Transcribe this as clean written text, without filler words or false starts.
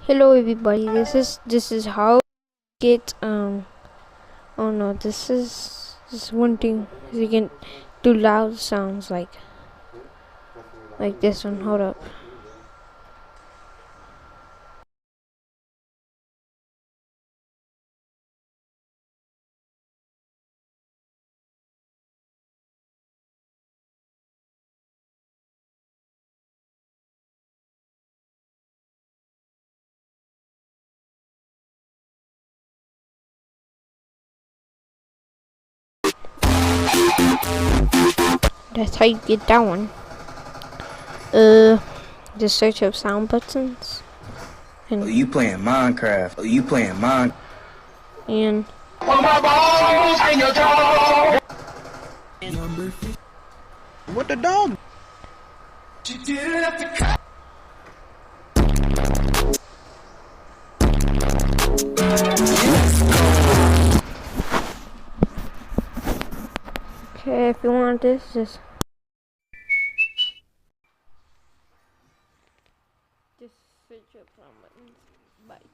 Hello everybody, this is how get oh no, this is one thing you can do loud sounds like this one. Hold up. That's how you get that one. Just search up sound buttons Oh, you playing Minecraft. Oh, you playing Minecraft. and What the dog? okay, if you want this, just search up sound buttons. Bye.